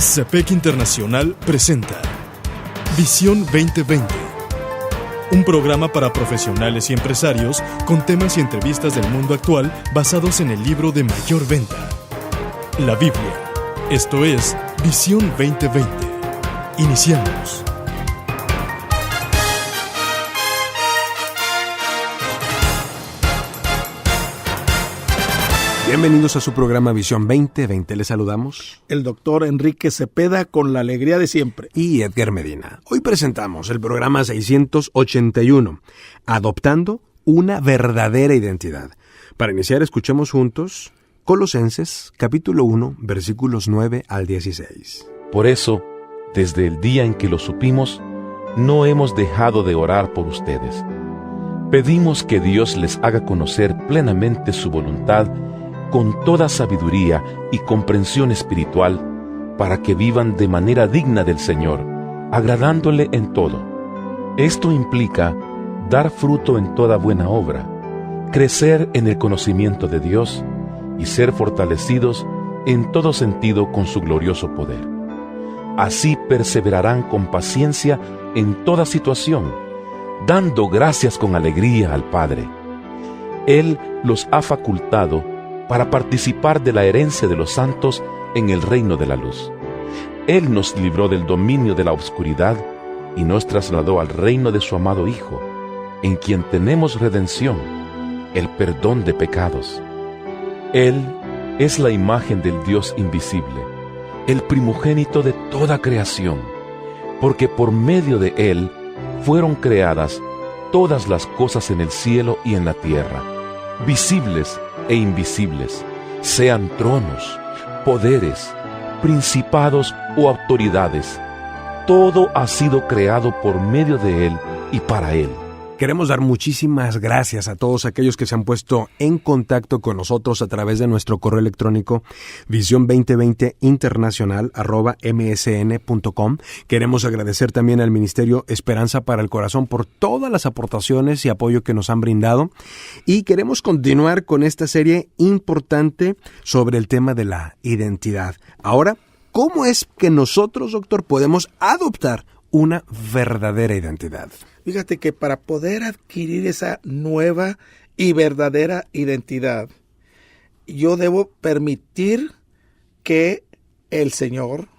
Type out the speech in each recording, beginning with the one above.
CEPEC Internacional presenta Visión 2020, un programa para profesionales y empresarios con temas y entrevistas del mundo actual basados en el libro de mayor venta, la Biblia. Esto es Visión 2020. Iniciamos. Bienvenidos a su programa Visión 2020. Les saludamos el doctor Enrique Cepeda con la alegría de siempre. Y Edgar Medina. Hoy presentamos el programa 681, Adoptando una verdadera identidad. Para iniciar, escuchemos juntos Colosenses, capítulo 1, versículos 9 al 16. Por eso, desde el día en que lo supimos, no hemos dejado de orar por ustedes. Pedimos que Dios les haga conocer plenamente su voluntad con toda sabiduría y comprensión espiritual, para que vivan de manera digna del Señor, agradándole en todo. Esto implica dar fruto en toda buena obra, crecer en el conocimiento de Dios y ser fortalecidos en todo sentido con su glorioso poder. Así perseverarán con paciencia en toda situación, dando gracias con alegría al Padre. Él los ha facultado para participar de la herencia de los santos en el reino de la luz. Él nos libró del dominio de la oscuridad y nos trasladó al reino de su amado Hijo, en quien tenemos redención, el perdón de pecados. Él es la imagen del Dios invisible, el primogénito de toda creación, porque por medio de Él fueron creadas todas las cosas en el cielo y en la tierra, visibles e invisibles, sean tronos, poderes, principados o autoridades. Todo ha sido creado por medio de Él y para Él. Queremos dar muchísimas gracias a todos aquellos que se han puesto en contacto con nosotros a través de nuestro correo electrónico visión2020internacional@msn.com. Queremos agradecer también al Ministerio Esperanza para el Corazón por todas las aportaciones y apoyo que nos han brindado. Y queremos continuar con esta serie importante sobre el tema de la identidad. Ahora, ¿cómo es que nosotros, doctor, podemos adoptar una verdadera identidad? Fíjate que para poder adquirir esa nueva y verdadera identidad, yo debo permitir que el Señor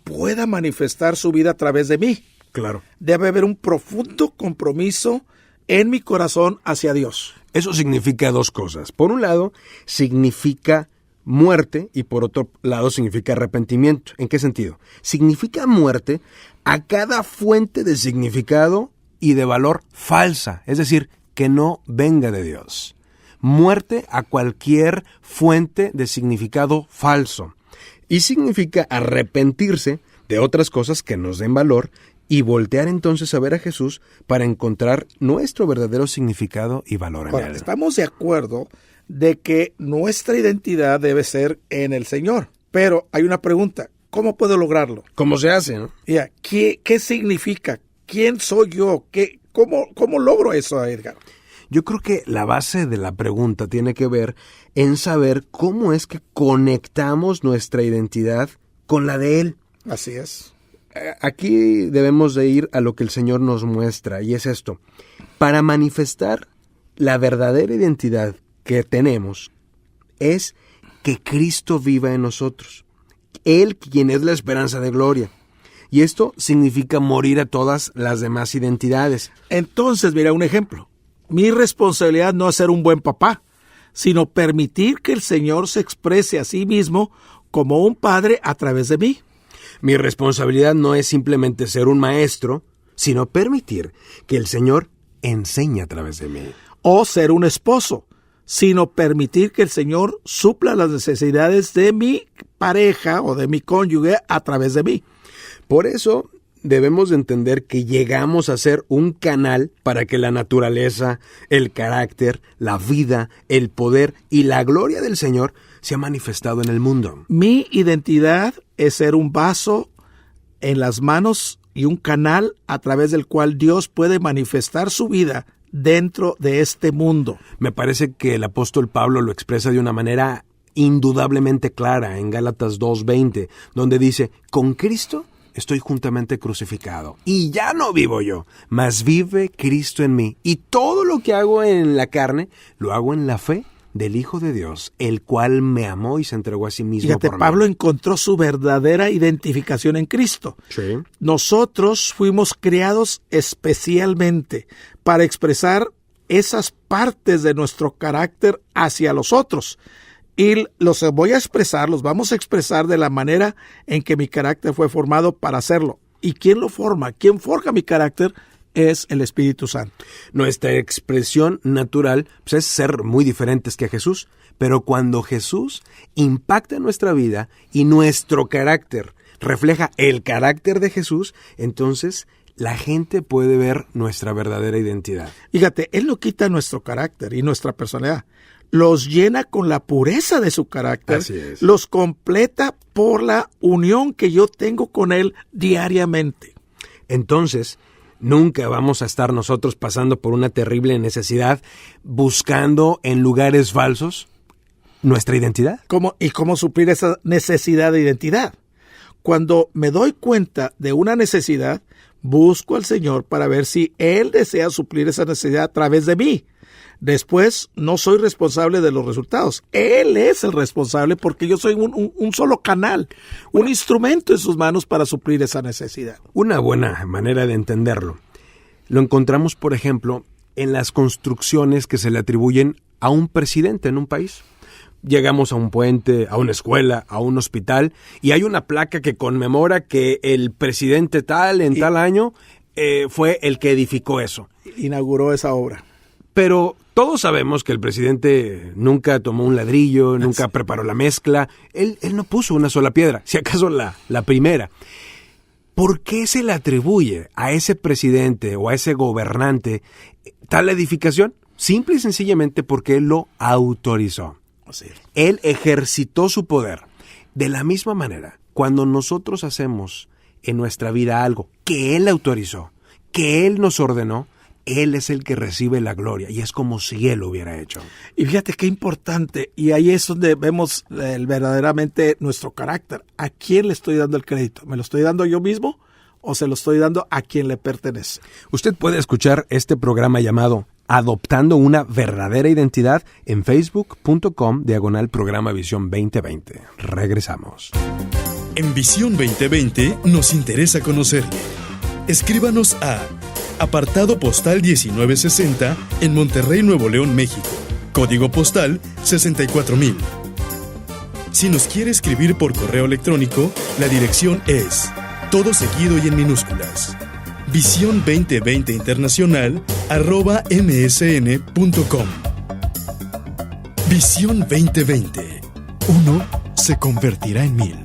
pueda manifestar su vida a través de mí. Claro. Debe haber un profundo compromiso en mi corazón hacia Dios. Eso significa dos cosas. Por un lado, significa muerte y por otro lado significa arrepentimiento. ¿En qué sentido? Significa muerte a cada fuente de significado y de valor falsa, es decir, que no venga de Dios. Muerte a cualquier fuente de significado falso. Y significa arrepentirse de otras cosas que nos den valor y voltear entonces a ver a Jesús para encontrar nuestro verdadero significado y valor en Él. Estamos de acuerdo de que nuestra identidad debe ser en el Señor. Pero hay una pregunta, ¿cómo puedo lograrlo? ¿Cómo se hace, no? ¿Qué significa? ¿Quién soy yo? ¿Cómo logro eso, Edgar? Yo creo que la base de la pregunta tiene que ver en saber cómo es que conectamos nuestra identidad con la de Él. Así es. Aquí debemos de ir a lo que el Señor nos muestra, y es esto. Para manifestar la verdadera identidad que tenemos, es que Cristo viva en nosotros. Él quien es la esperanza de gloria. Y esto significa morir a todas las demás identidades. Entonces, mira un ejemplo. Mi responsabilidad no es ser un buen papá, sino permitir que el Señor se exprese a sí mismo como un padre a través de mí. Mi responsabilidad no es simplemente ser un maestro, sino permitir que el Señor enseñe a través de mí. O ser un esposo, sino permitir que el Señor supla las necesidades de mi pareja o de mi cónyuge a través de mí. Por eso debemos de entender que llegamos a ser un canal para que la naturaleza, el carácter, la vida, el poder y la gloria del Señor se ha manifestado en el mundo. Mi identidad es ser un vaso en las manos y un canal a través del cual Dios puede manifestar su vida dentro de este mundo. Me parece que el apóstol Pablo lo expresa de una manera indudablemente clara en Gálatas 2:20, donde dice, con Cristo estoy juntamente crucificado, y ya no vivo yo, mas vive Cristo en mí, y todo lo que hago en la carne, lo hago en la fe del Hijo de Dios, el cual me amó y se entregó a sí mismo. Fíjate, por Pablo mí. encontró su verdadera identificación en Cristo. Sí. Nosotros fuimos creados especialmente para expresar esas partes de nuestro carácter hacia los otros. Y los vamos a expresar de la manera en que mi carácter fue formado para hacerlo. ¿Y quién lo forma? ¿Quién forja mi carácter? Es el Espíritu Santo. Nuestra expresión natural pues, es ser muy diferentes que Jesús, pero cuando Jesús impacta nuestra vida y nuestro carácter refleja el carácter de Jesús, entonces la gente puede ver nuestra verdadera identidad. Fíjate, Él no quita nuestro carácter y nuestra personalidad. Los llena con la pureza de su carácter. Así es. Los completa por la unión que yo tengo con Él diariamente. Entonces, nunca vamos a estar nosotros pasando por una terrible necesidad buscando en lugares falsos nuestra identidad. ¿Cómo suplir esa necesidad de identidad? Cuando me doy cuenta de una necesidad, busco al Señor para ver si Él desea suplir esa necesidad a través de mí. Después, no soy responsable de los resultados. Él es el responsable porque yo soy un solo canal, un instrumento en sus manos para suplir esa necesidad. Una buena manera de entenderlo lo encontramos, por ejemplo, en las construcciones que se le atribuyen a un presidente en un país. Llegamos a un puente, a una escuela, a un hospital, y hay una placa que conmemora que el presidente tal en tal año fue el que edificó eso. Inauguró esa obra. Pero todos sabemos que el presidente nunca tomó un ladrillo, nunca preparó la mezcla. Él no puso una sola piedra, si acaso la primera. ¿Por qué se le atribuye a ese presidente o a ese gobernante tal edificación? Simple y sencillamente porque él lo autorizó. Sí. Él ejercitó su poder. De la misma manera, cuando nosotros hacemos en nuestra vida algo que Él autorizó, que Él nos ordenó, Él es el que recibe la gloria y es como si Él lo hubiera hecho. Y fíjate qué importante, y ahí es donde vemos verdaderamente nuestro carácter. ¿A quién le estoy dando el crédito? ¿Me lo estoy dando yo mismo o se lo estoy dando a quien le pertenece? Usted puede escuchar este programa llamado Adoptando una verdadera identidad en facebook.com/programa Visión 2020. Regresamos. En Visión 2020 nos interesa conocerle. Escríbanos a apartado postal 1960 en Monterrey, Nuevo León, México. Código postal 64000. Si nos quiere escribir por correo electrónico, la dirección es todo seguido y en minúsculas. Visión 2020 Internacional @msn.com. Visión 2020. Uno se convertirá en 1000.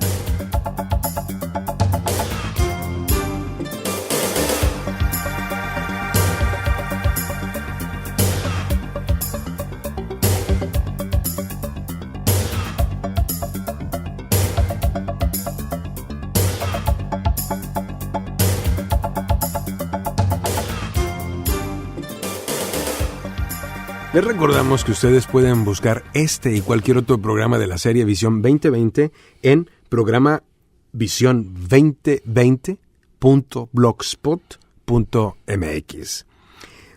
Les recordamos que ustedes pueden buscar este y cualquier otro programa de la serie Visión 2020 en programa visión2020.blogspot.mx.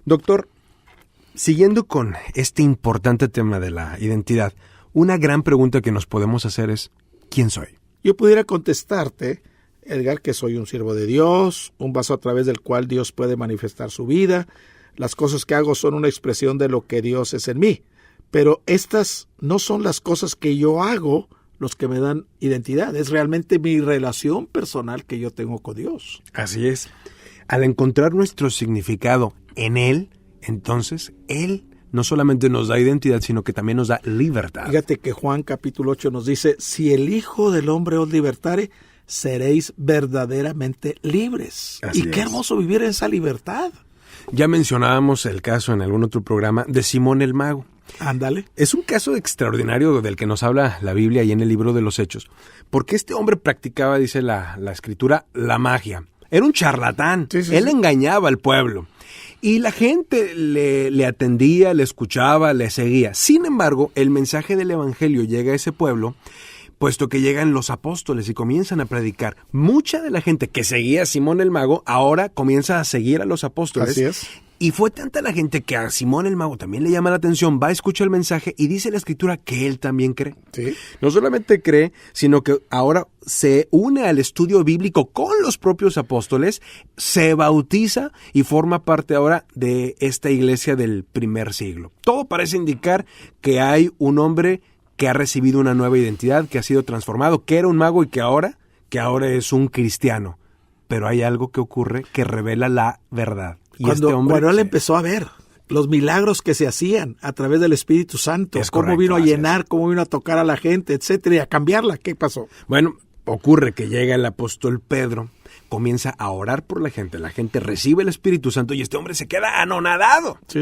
Doctor, siguiendo con este importante tema de la identidad, una gran pregunta que nos podemos hacer es, ¿quién soy? Yo pudiera contestarte, Edgar, que soy un siervo de Dios, un vaso a través del cual Dios puede manifestar su vida. Las cosas que hago son una expresión de lo que Dios es en mí. Pero estas no son las cosas que yo hago los que me dan identidad. Es realmente mi relación personal que yo tengo con Dios. Así es. Al encontrar nuestro significado en Él, entonces Él no solamente nos da identidad, sino que también nos da libertad. Fíjate que Juan capítulo 8 nos dice, si el Hijo del Hombre os libertare, seréis verdaderamente libres. Así y qué es. hermoso vivir en esa libertad. Ya mencionábamos el caso en algún otro programa de Simón el Mago. Ándale. Es un caso extraordinario del que nos habla la Biblia y en el libro de los Hechos, porque este hombre practicaba, dice la escritura, la magia. Era un charlatán. Sí, Él sí. engañaba al pueblo. Y la gente le atendía, le escuchaba, le seguía. Sin embargo, el mensaje del evangelio llega a ese pueblo, puesto que llegan los apóstoles y comienzan a predicar. Mucha de la gente que seguía a Simón el Mago ahora comienza a seguir a los apóstoles. Así es. Y fue tanta la gente que a Simón el Mago también le llama la atención, va a escuchar el mensaje y dice la Escritura que él también cree. Sí. No solamente cree, sino que ahora se une al estudio bíblico con los propios apóstoles, se bautiza y forma parte ahora de esta iglesia del primer siglo. Todo parece indicar que hay un hombre que ha recibido una nueva identidad, que ha sido transformado, que era un mago y que ahora es un cristiano. Pero hay algo que ocurre que revela la verdad. Y Cuando él empezó a ver los milagros que se hacían a través del Espíritu Santo, cómo vino a llenar, cómo vino a tocar a la gente, etcétera, y a cambiarla, ¿qué pasó? Bueno, ocurre que llega el apóstol Pedro, comienza a orar por la gente recibe el Espíritu Santo y este hombre se queda anonadado. Sí.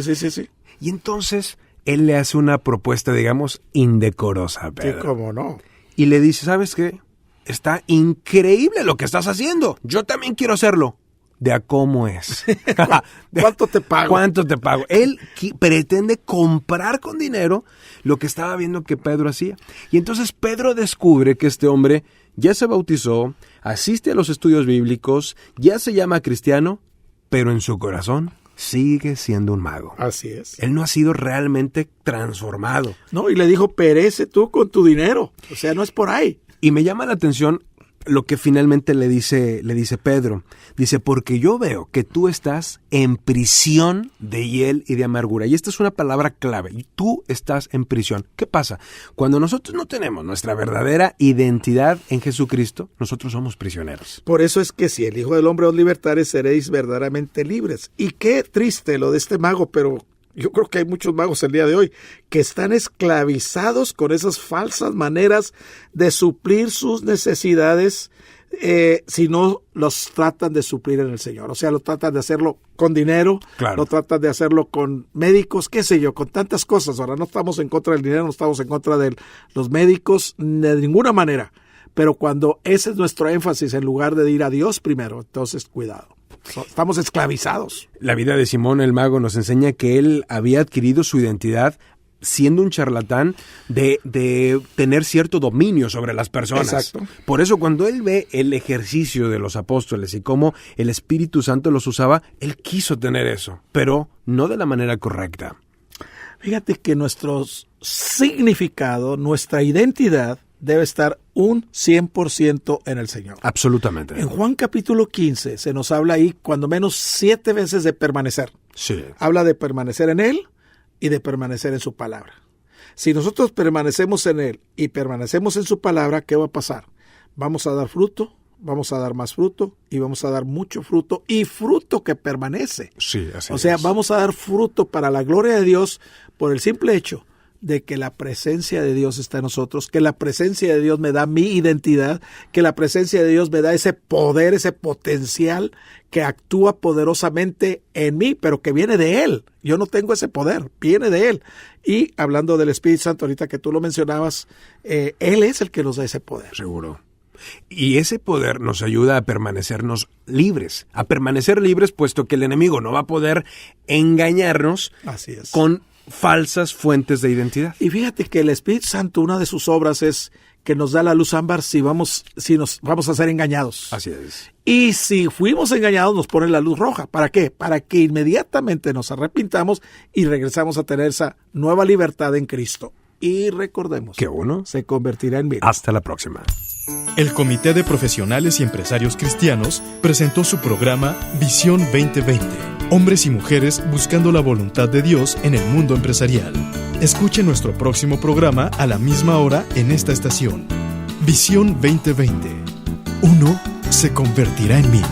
Y entonces él le hace una propuesta, digamos, indecorosa a Pedro. Sí, cómo no. Y le dice, ¿sabes qué? Está increíble lo que estás haciendo. Yo también quiero hacerlo. De a cómo es. ¿Cuánto te pago? ¿Cuánto te pago? Él pretende comprar con dinero lo que estaba viendo que Pedro hacía. Y entonces Pedro descubre que este hombre ya se bautizó, asiste a los estudios bíblicos, ya se llama cristiano, pero en su corazón sigue siendo un mago. Así es. Él no ha sido realmente transformado. No, y le dijo, perece tú con tu dinero. O sea, no es por ahí. Y me llama la atención lo que finalmente le dice Pedro. Dice, porque yo veo que tú estás en prisión de hiel y de amargura. Y esta es una palabra clave. Tú estás en prisión. ¿Qué pasa? Cuando nosotros no tenemos nuestra verdadera identidad en Jesucristo, nosotros somos prisioneros. Por eso es que si el Hijo del Hombre os libertare, seréis verdaderamente libres. Y qué triste lo de este mago, pero yo creo que hay muchos magos el día de hoy que están esclavizados con esas falsas maneras de suplir sus necesidades si no los tratan de suplir en el Señor. O sea, lo tratan de hacerlo con dinero, claro. Lo tratan de hacerlo con médicos, qué sé yo, con tantas cosas. Ahora no estamos en contra del dinero, no estamos en contra de los médicos de ninguna manera. Pero cuando ese es nuestro énfasis en lugar de ir a Dios primero, entonces cuidado. Estamos esclavizados. La vida de Simón el Mago nos enseña que él había adquirido su identidad siendo un charlatán de tener cierto dominio sobre las personas. Exacto. Por eso cuando él ve el ejercicio de los apóstoles y cómo el Espíritu Santo los usaba, él quiso tener eso, pero no de la manera correcta. Fíjate que nuestro significado, nuestra identidad debe estar un 100% en el Señor. Absolutamente. En Juan capítulo 15 se nos habla ahí cuando menos 7 veces de permanecer. Sí. Habla de permanecer en Él y de permanecer en su palabra. Si nosotros permanecemos en Él y permanecemos en su palabra, ¿qué va a pasar? Vamos a dar fruto, vamos a dar más fruto y vamos a dar mucho fruto y fruto que permanece. Sí, así es. O sea, vamos a dar fruto para la gloria de Dios por el simple hecho de que la presencia de Dios está en nosotros, que la presencia de Dios me da mi identidad, que la presencia de Dios me da ese poder, ese potencial que actúa poderosamente en mí, pero que viene de Él. Yo no tengo ese poder, viene de Él. Y hablando del Espíritu Santo, ahorita que tú lo mencionabas, Él es el que nos da ese poder. Seguro. Y ese poder nos ayuda a permanecernos libres, puesto que el enemigo no va a poder engañarnos. Así es. Con falsas fuentes de identidad. Y fíjate que el Espíritu Santo, una de sus obras es que nos da la luz ámbar si nos vamos a ser engañados. Así es. Y si fuimos engañados, nos pone la luz roja. ¿Para qué? Para que inmediatamente nos arrepintamos y regresamos a tener esa nueva libertad en Cristo. Y recordemos que uno se convertirá en mil. Hasta la próxima. El Comité de Profesionales y Empresarios Cristianos presentó su programa Visión 2020. Hombres y mujeres buscando la voluntad de Dios en el mundo empresarial. Escuche nuestro próximo programa a la misma hora en esta estación. Visión 2020. Uno se convertirá en mil.